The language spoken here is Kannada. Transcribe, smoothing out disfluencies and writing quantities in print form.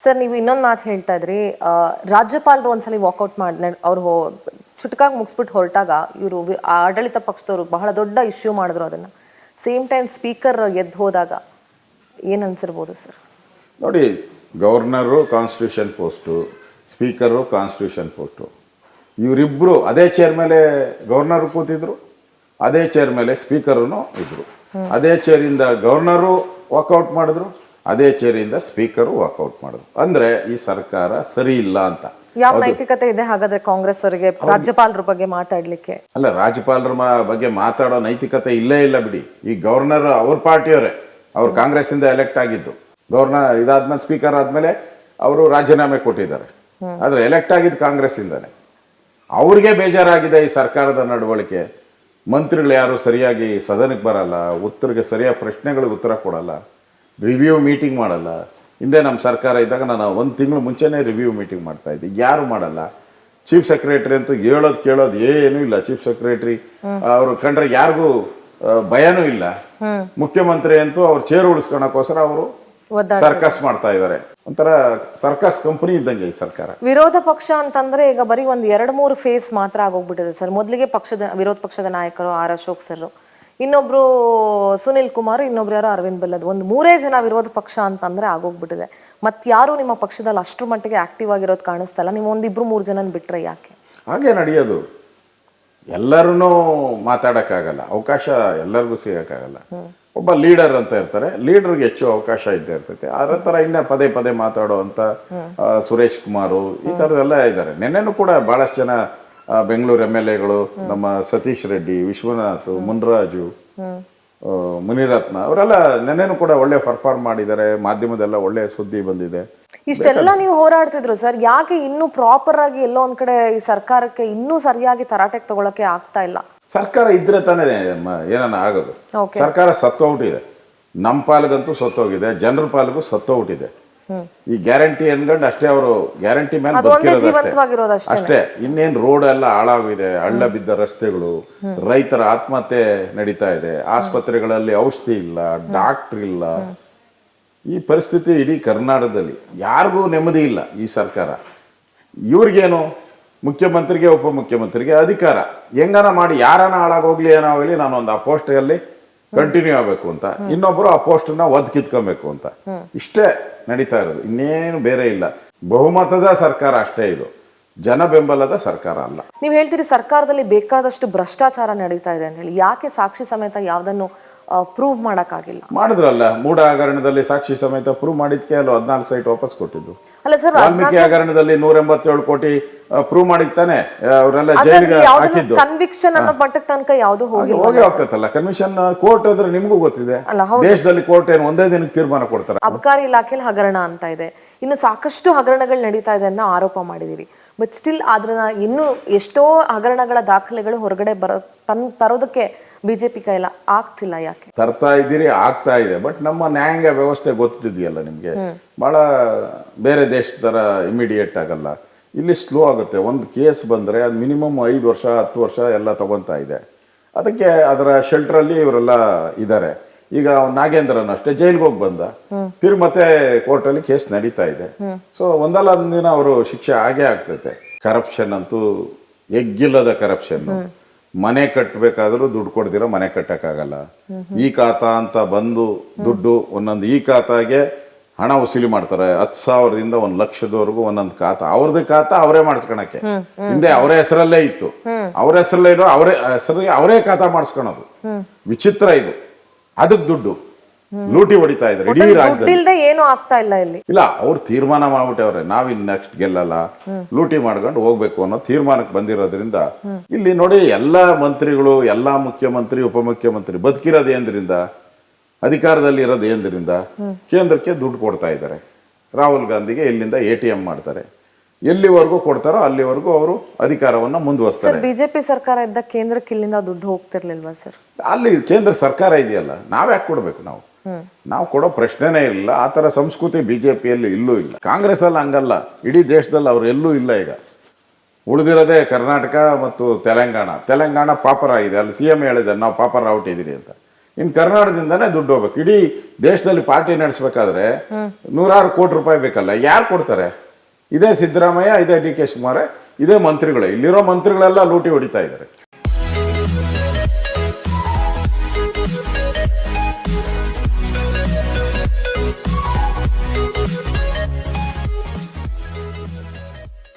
ಸರ್, ನೀವು ಇನ್ನೊಂದು ಮಾತು ಹೇಳ್ತಾ ಇದ್ರಿ, ರಾಜ್ಯಪಾಲರು ಒಂದ್ಸಲಿ ವಾಕೌಟ್ ಮಾಡಿ ಅವ್ರು ಚುಟುಕಾಗಿ ಮುಗಿಸ್ಬಿಟ್ಟು ಹೊರಟಾಗ ಇವರು ಆಡಳಿತ ಪಕ್ಷದವರು ಬಹಳ ದೊಡ್ಡ ಇಶ್ಯೂ ಮಾಡಿದ್ರು. ಅದನ್ನ ಸೇಮ್ ಟೈಮ್ ಸ್ಪೀಕರ್ ಎದ್ದು ಹೋದಾಗ ಏನು ಅನ್ಸಿರ್ಬೋದು ಸರ್? ನೋಡಿ, governor constitution post, speaker constitution post, ಇವರಿಬ್ಬರು ಅದೇ ಚೇರ್ ಮೇಲೆ ಗವರ್ನರು ಕೂತಿದ್ರು, ಅದೇ ಚೇರ್ ಮೇಲೆ ಸ್ಪೀಕರೂ ಇದ್ರು. ಅದೇ ಚೇರಿಂದ ಗವರ್ನರು ವಾಕೌಟ್ ಮಾಡಿದ್ರು, ಅದೇ ಚೇರಿಂದ ಸ್ಪೀಕರು ವಾಕೌಟ್ ಮಾಡಿದ್ರು. ಅಂದ್ರೆ ಈ ಸರ್ಕಾರ ಸರಿ ಇಲ್ಲ ಅಂತ. ಯಾವ ನೈತಿಕತೆ ಇದೆ ಹಾಗಾದ್ರೆ ಕಾಂಗ್ರೆಸ್ ಅವರಿಗೆ ರಾಜ್ಯಪಾಲರ ಬಗ್ಗೆ ಮಾತಾಡ್ಲಿಕ್ಕೆ? ಅಲ್ಲ, ರಾಜ್ಯಪಾಲರ ಬಗ್ಗೆ ಮಾತಾಡೋ ನೈತಿಕತೆ ಇಲ್ಲೇ ಇಲ್ಲ ಬಿಡಿ. ಈ ಗವರ್ನರ್ ಅವ್ರ ಪಾರ್ಟಿಯವರೇ, ಅವ್ರು ಕಾಂಗ್ರೆಸ್ ಇಂದ ಎಲೆಕ್ಟ್ ಆಗಿದ್ದು. ಗವರ್ನರ್ ಇದಾದ್ಮೇಲೆ ಸ್ಪೀಕರ್ ಆದ್ಮೇಲೆ ಅವರು ರಾಜೀನಾಮೆ ಕೊಟ್ಟಿದ್ದಾರೆ. ಆದ್ರೆ ಎಲೆಕ್ಟ್ ಆಗಿದ್ದು ಕಾಂಗ್ರೆಸ್ ಇಂದಾನೆ. ಅವ್ರಿಗೆ ಬೇಜಾರಾಗಿದೆ ಈ ಸರ್ಕಾರದ ನಡವಳಿಕೆ. ಮಂತ್ರಿಗಳು ಯಾರು ಸರಿಯಾಗಿ ಸದನಕ್ಕೆ ಬರಲ್ಲ, ಉತ್ತರಕ್ಕೆ ಸರಿಯಾದ ಪ್ರಶ್ನೆಗಳಿಗೆ ಉತ್ತರ ಕೊಡಲ್ಲ, ರಿವ್ಯೂ ಮೀಟಿಂಗ್ ಮಾಡಲ್ಲ. ಹಿಂದೆ ನಮ್ಮ ಸರ್ಕಾರ ಇದ್ದಾಗ ನಾನು 1 ತಿಂಗಳು ಮುಂಚೆನೇ ರಿವ್ಯೂ ಮೀಟಿಂಗ್ ಮಾಡ್ತಾ ಇದ್ದೆ. ಯಾರು ಮಾಡಲ್ಲ. ಚೀಫ್ ಸೆಕ್ರೆಟರಿ ಅಂತೂ ಹೇಳೋದು ಕೇಳೋದು ಏನೂ ಇಲ್ಲ. ಚೀಫ್ ಸೆಕ್ರೆಟರಿ ಅವರು ಕಂಡ್ರೆ ಯಾರಿಗೂ ಭಯನೂ ಇಲ್ಲ. ಮುಖ್ಯಮಂತ್ರಿ ಅಂತೂ ಅವ್ರ ಚೇರ್ ಉಳಿಸ್ಕೊಳಕ್ಕೋಸ್ಕರ ಅವರು ಸರ್ಕಸ್ ಮಾಡ್ತಾ ಇದ್ದಾರೆ. ಒಂಥರ ಸರ್ಕಸ್ ಕಂಪನಿ ಇದ್ದಂಗೆ ಈ ಸರ್ಕಾರ. ವಿರೋಧ ಪಕ್ಷ ಅಂತಂದ್ರೆ ಈಗ ಬರೀ 1-2-3 ಫೇಸ್ ಮಾತ್ರ ಆಗೋಗ್ಬಿಟ್ಟಿದೆ ಸರ್. ಮೊದಲಿಗೆ ವಿರೋಧ ಪಕ್ಷದ ನಾಯಕರು ಆರ್ ಅಶೋಕ್ ಸರ್, ಇನ್ನೊಬ್ರು ಸುನಿಲ್ ಕುಮಾರ್, ಇನ್ನೊಬ್ರು ಯಾರು ಅರವಿಂದ್ ಬೆಲ್ಲದ್, 3 ಜನ ವಿರೋಧ ಪಕ್ಷ ಅಂತಂದ್ರೆ ಆಗೋಗ್ಬಿಟ್ಟಿದೆ. ಯಾರು ನಿಮ್ಮ ಪಕ್ಷದಲ್ಲಿ ಅಷ್ಟ್ರ ಮಟ್ಟಿಗೆ ಆಕ್ಟಿವ್ ಆಗಿರೋದು ಕಾಣಿಸ್ತಲ್ಲ. ನೀವು 1-2-3 ಜನನ ಬಿಟ್ರೆ ಯಾಕೆ ಹಾಗೆ ನಡೆಯೋದು? ಎಲ್ಲರೂ ಮಾತಾಡಕ್ಕಾಗಲ್ಲ, ಅವಕಾಶ ಎಲ್ಲರಿಗೂ ಸಿಗಕ್ಕಾಗಲ್ಲ. ಒಬ್ಬ ಲೀಡರ್ ಅಂತ ಇರ್ತಾರೆ, ಲೀಡರ್ಗೆ ಹೆಚ್ಚು ಅವಕಾಶ ಇದ್ದೇ ಇರ್ತೈತೆ. ಅದ್ರ ತರ ಇನ್ನ ಪದೇ ಪದೇ ಮಾತಾಡೋ ಅಂತ ಸುರೇಶ್ ಕುಮಾರು, ಈ ಥರದೆಲ್ಲ ಇದ್ದಾರೆ. ನೆನ್ನೆನೂ ಕೂಡ ಬಹಳಷ್ಟು ಜನ ಬೆಂಗಳೂರು MLAಗಳು, ನಮ್ಮ ಸತೀಶ್ ರೆಡ್ಡಿ, ವಿಶ್ವನಾಥ್, ಮುನ್ರಾಜು, ಮುನಿರತ್ನ ಅವರೆಲ್ಲ ನೆನ್ನೆನೂ ಕೂಡ ಒಳ್ಳೆ ಪರ್ಫಾರ್ಮ್ ಮಾಡಿದ್ದಾರೆ. ಮಾಧ್ಯಮದೆಲ್ಲ ಒಳ್ಳೆ ಸುದ್ದಿ ಬಂದಿದೆ. ಇಷ್ಟೆಲ್ಲ ನೀವು ಹೋರಾಡ್ತಿದ್ರು ಸರ್, ಯಾಕೆ ಇನ್ನೂ ಪ್ರಾಪರ್ ಆಗಿ ಎಲ್ಲೋ ಒಂದ್ ಕಡೆ ಈ ಸರ್ಕಾರಕ್ಕೆ ಇನ್ನೂ ಸರಿಯಾಗಿ ತರಾಟೆಗೆ ತಗೊಳಕ್ಕೆ ಆಗ್ತಾ ಇಲ್ಲ? ಸರ್ಕಾರ ಇದ್ರೆ ತಾನೇ ಏನಾನ ಆಗೋದು. ಸರ್ಕಾರ ಸತ್ತೋಗ್ಬಿಟ್ಟಿದೆ. ನಮ್ಮ ಪಾಲಿಗಂತೂ ಸತ್ತೋಗಿದೆ, ಜನರ ಪಾಲಿಗೂ ಸತ್ತೋಗ್ಬಿಟ್ಟಿದೆ. ಈ ಗ್ಯಾರಂಟಿ ಅನ್ಕೊಂಡು ಅಷ್ಟೇ, ಅವರು ಗ್ಯಾರಂಟಿ ಮೇಲೆ ಬದುಕಿರೋದು ಅಷ್ಟೇ. ಇನ್ನೇನು ರೋಡ್ ಎಲ್ಲ ಹಾಳಾಗಿದೆ, ಹಳ್ಳ ಬಿದ್ದ ರಸ್ತೆಗಳು, ರೈತರ ಆತ್ಮಹತ್ಯೆ ನಡೀತಾ ಇದೆ, ಆಸ್ಪತ್ರೆಗಳಲ್ಲಿ ಔಷಧಿ ಇಲ್ಲ, ಡಾಕ್ಟರ್ ಇಲ್ಲ. ಈ ಪರಿಸ್ಥಿತಿ ಇಡೀ ಕರ್ನಾಟಕದಲ್ಲಿ. ಯಾರಿಗೂ ನೆಮ್ಮದಿ ಇಲ್ಲ ಈ ಸರ್ಕಾರ. ಇವ್ರಿಗೇನು, ಮುಖ್ಯಮಂತ್ರಿಗೆ ಉಪಮುಖ್ಯಮಂತ್ರಿಗೆ ಅಧಿಕಾರ, ಹೆಂಗನ ಮಾಡಿ ಯಾರನ್ನ ಹಾಳಾಗೋಗ್ಲಿ ಏನೋ ಆಗಲಿ, ನಾನೊಂದು ಆ ಪೋಸ್ಟಲ್ಲಿ ಕಂಟಿನ್ಯೂ ಆಗಬೇಕು ಅಂತ, ಇನ್ನೊಬ್ರು ಆ ಪೋಸ್ಟನ್ನ ಒದ್ ಕಿತ್ಕೊಬೇಕು ಅಂತ, ಇಷ್ಟೇ ನಡೀತಾ ಇರೋದು. ಇನ್ನೇನು ಬೇರೆ ಇಲ್ಲ. ಬಹುಮತದ ಸರ್ಕಾರ ಅಷ್ಟೇ ಇದು, ಜನ ಬೆಂಬಲದ ಸರ್ಕಾರ ಅಲ್ಲ. ನೀವು ಹೇಳ್ತೀರಿ ಸರ್ಕಾರದಲ್ಲಿ ಬೇಕಾದಷ್ಟು ಭ್ರಷ್ಟಾಚಾರ ನಡೀತಾ ಇದೆ ಅಂತ ಹೇಳಿ. ಯಾಕೆ ಸಾಕ್ಷಿ ಸಮೇತ ಯಾವ್ದನ್ನು ಪ್ರೂವ್ ಮಾಡಕ್ಕಾಗಿಲ್ಲ? ಮಾಡಿದ್ರಲ್ಲ, ಮೂಢ ಹಗರಣದಲ್ಲಿ ಸಾಕ್ಷಿ ಸಮೇತ ಪ್ರೂವ್ ಮಾಡಿದ್ಕೆ ಅಲ್ಲ 14 ಸೈಟ್ ವಾಪಸ್ ಕೊಟ್ಟಿದ್ದು. ಅಲ್ಲ ಸರ್, ವಾಲ್ಮೀಕಿ ಹಗರಣದಲ್ಲಿ 187 ಕೋಟಿ ಪ್ರೂವ್ ಮಾಡಿದ್ದಾನೆ, ಅವರೆಲ್ಲ ಜೈಲಿಗೆ ಹಾಕಿದ್ದು. ಕನ್ವಿಕ್ಷನ್ ಅನ್ನೋ ಮಟ್ಟಕ್ಕೆ ತನಕ ಯಾವ್ದು ಹೋಗಿ ಹೋಗ್ತೈತಲ್ಲ. ಕನ್ವಿಷನ್ ಕೋರ್ಟ್ ಅಂದ್ರೆ ನಿಮ್ಗೂ ಗೊತ್ತಿದೆ, ದೇಶದಲ್ಲಿ ಕೋರ್ಟ್ ಏನು ಒಂದೇ ದಿನಕ್ಕೆ ತೀರ್ಮಾನ ಕೊಡ್ತಾರೆ. ಅಬಕಾರಿ ಇಲಾಖೆಯಲ್ಲಿ ಹಗರಣ ಅಂತ ಇದೆ, ಇನ್ನು ಸಾಕಷ್ಟು ಹಗರಣಗಳು ನಡೀತಾ ಇದೆ ಅಂತ ಆರೋಪ ಮಾಡಿದೀರಿ. ಬಟ್ ಸ್ಟಿಲ್ ಅದನ್ನ ಇನ್ನೂ ಎಷ್ಟೋ ಹಗರಣಗಳ ದಾಖಲೆಗಳು ಹೊರಗಡೆ ತರೋದಕ್ಕೆ ಬಿಜೆಪಿ ಕೈಲ ಆಗ್ತಿಲ್ಲ. ಯಾಕೆ? ತರ್ತಾ ಇದ್ದೀರಿ, ಆಗ್ತಾ ಇದೆ. ಬಟ್ ನಮ್ಮ ನ್ಯಾಯಾಂಗ ವ್ಯವಸ್ಥೆ ಗೊತ್ತಿದೆಯಲ್ಲ ನಿಮ್ಗೆ, ಬಹಳ ಬೇರೆ ದೇಶದ ತರ ಇಮಿಡಿಯೇಟ್ ಆಗಲ್ಲ. ಇಲ್ಲಿ ಸ್ಲೋ ಆಗುತ್ತೆ. ಒಂದು ಕೇಸ್ ಬಂದ್ರೆ ಅದು ಮಿನಿಮಮ್ 5 ವರ್ಷ 10 ವರ್ಷ ಎಲ್ಲ ತಗೊಂತಾ ಇದೆ. ಅದಕ್ಕೆ ಅದರ ಶೆಲ್ಟರ್ ಅಲ್ಲಿ ಇವರೆಲ್ಲ ಇದ್ದಾರೆ. ಈಗ ನಾಗೇಂದ್ರನ್ ಅಷ್ಟೇ ಜೈಲ್ಗೆ ಹೋಗಿ ಬಂದ, ಮತ್ತೆ ಕೋರ್ಟಲ್ಲಿ ಕೇಸ್ ನಡೀತಾ ಇದೆ. ಸೊ ಒಂದಲ್ಲ ಒಂದಿನ ಅವರು ಶಿಕ್ಷೆ ಆಗೇ ಆಗ್ತೈತೆ. ಕರಪ್ಷನ್ ಅಂತೂ ಎಗ್ಗಿಲ್ಲದ ಕರಪ್ಷನ್. ಮನೆ ಕಟ್ಟಬೇಕಾದ್ರೂ ದುಡ್ಡು ಕೊಡ್ದಿರೋ ಮನೆ ಕಟ್ಟಕ್ಕಾಗಲ್ಲ. ಈ ಖಾತಾ ಅಂತ ಬಂದು ದುಡ್ಡು ಒಂದೊಂದು ಈ ಖಾತಾಗೆ ಹಣ ವಸೂಲಿ ಮಾಡ್ತಾರೆ. 10,000ದಿಂದ 1,00,000ದವರೆಗೂ ಒಂದೊಂದು ಖಾತಾ, ಅವ್ರದ್ದು ಖಾತಾ ಅವರೇ ಮಾಡಿಸ್ಕೊಳಕ್ಕೆ. ಹಿಂದೆ ಅವರ ಹೆಸರಲ್ಲೇ ಇತ್ತು, ಅವ್ರ ಹೆಸರಲ್ಲೇ ಇರೋ ಅವರೇ ಹೆಸರಿಗೆ ಅವರೇ ಖಾತಾ ಮಾಡಿಸ್ಕೊಳೋದು. ವಿಚಿತ್ರ ಇದು. ಅದಕ್ಕೆ ದುಡ್ಡು ಲೂಟಿ ಹೊಡಿತಾ ಇದ್ರೆ ಇಡೀ ರಾಜ್ಯದಲ್ಲಿ. ಏನು ಆಗ್ತಾ ಇಲ್ಲ ಇಲ್ಲಿ. ಇಲ್ಲ, ಅವ್ರು ತೀರ್ಮಾನ ಮಾಡ್ಬಿಟ್ಟವ್ರೆ, ನಾವಿನ್ ನೆಕ್ಸ್ಟ್ ಗೆಲ್ಲಲ್ಲ, ಲೂಟಿ ಮಾಡ್ಕೊಂಡು ಹೋಗ್ಬೇಕು ಅನ್ನೋ ತೀರ್ಮಾನಕ್ಕೆ ಬಂದಿರೋದ್ರಿಂದ ಇಲ್ಲಿ ನೋಡಿ, ಎಲ್ಲಾ ಮಂತ್ರಿಗಳು, ಎಲ್ಲಾ ಮುಖ್ಯಮಂತ್ರಿ ಉಪಮುಖ್ಯಮಂತ್ರಿ ಬದುಕಿರೋದು ಏನ್ರಿಂದ, ಅಧಿಕಾರದಲ್ಲಿ ಇರೋದು ಏನ್ರಿಂದ, ಕೇಂದ್ರಕ್ಕೆ ದುಡ್ಡು ಕೊಡ್ತಾ ಇದ್ದಾರೆ. ರಾಹುಲ್ ಗಾಂಧಿಗೆ ಇಲ್ಲಿಂದ ATM ಮಾಡ್ತಾರೆ. ಎಲ್ಲಿವರೆಗೂ ಕೊಡ್ತಾರೋ ಅಲ್ಲಿವರೆಗೂ ಅವರು ಅಧಿಕಾರವನ್ನ ಮುಂದುವರಿಸ್ತಾರೆ. ಬಿಜೆಪಿ ಸರ್ಕಾರ ಇದ್ದ ಕೇಂದ್ರಕ್ಕೆ ಇಲ್ಲಿಂದ ದುಡ್ಡು ಹೋಗ್ತಿರ್ಲಿಲ್ವಾ ಸರ್? ಅಲ್ಲಿ ಕೇಂದ್ರ ಸರ್ಕಾರ ಇದೆಯಲ್ಲ, ನಾವ್ಯಾಕೆ ಕೊಡ್ಬೇಕು? ನಾವು ಕೊಡೋ ಪ್ರಶ್ನೆನೇ ಇಲ್ಲ. ಆ ತರ ಸಂಸ್ಕೃತಿ ಬಿಜೆಪಿಯಲ್ಲಿ ಇಲ್ಲೂ ಇಲ್ಲ. ಕಾಂಗ್ರೆಸ್ ಅಲ್ಲಿ ಹಂಗಲ್ಲ, ಇಡೀ ದೇಶದಲ್ಲಿ ಅವ್ರು ಎಲ್ಲೂ ಇಲ್ಲ. ಈಗ ಉಳಿದಿರೋದೇ ಕರ್ನಾಟಕ ಮತ್ತು ತೆಲಂಗಾಣ ಪಾಪರ್ ಆಗಿದೆ. ಅಲ್ಲಿ CM ಹೇಳಿದ್ದಾರೆ ನಾವು ಪಾಪರ್ ಔಟ್ ಇದ್ದೀರಿ ಅಂತ. ಇನ್ನು ಕರ್ನಾಟಕದಿಂದಾನೇ ದುಡ್ಡು ಹೋಗ್ಬೇಕು. ಇಡೀ ದೇಶದಲ್ಲಿ ಪಾರ್ಟಿ ನಡೆಸಬೇಕಾದ್ರೆ ನೂರಾರು ಕೋಟಿ ರೂಪಾಯಿ ಬೇಕಲ್ಲ, ಯಾರು ಕೊಡ್ತಾರೆ? ಇದೇ ಸಿದ್ದರಾಮಯ್ಯ, ಇದೇ ಡಿ ಕೆ ಶಿವಕುಮಾರ್, ಇದೇ ಮಂತ್ರಿಗಳೇ. ಇಲ್ಲಿರೋ ಮಂತ್ರಿಗಳೆಲ್ಲ ಲೂಟಿ ಹೊಡಿತಾ ಇದ್ದಾರೆ.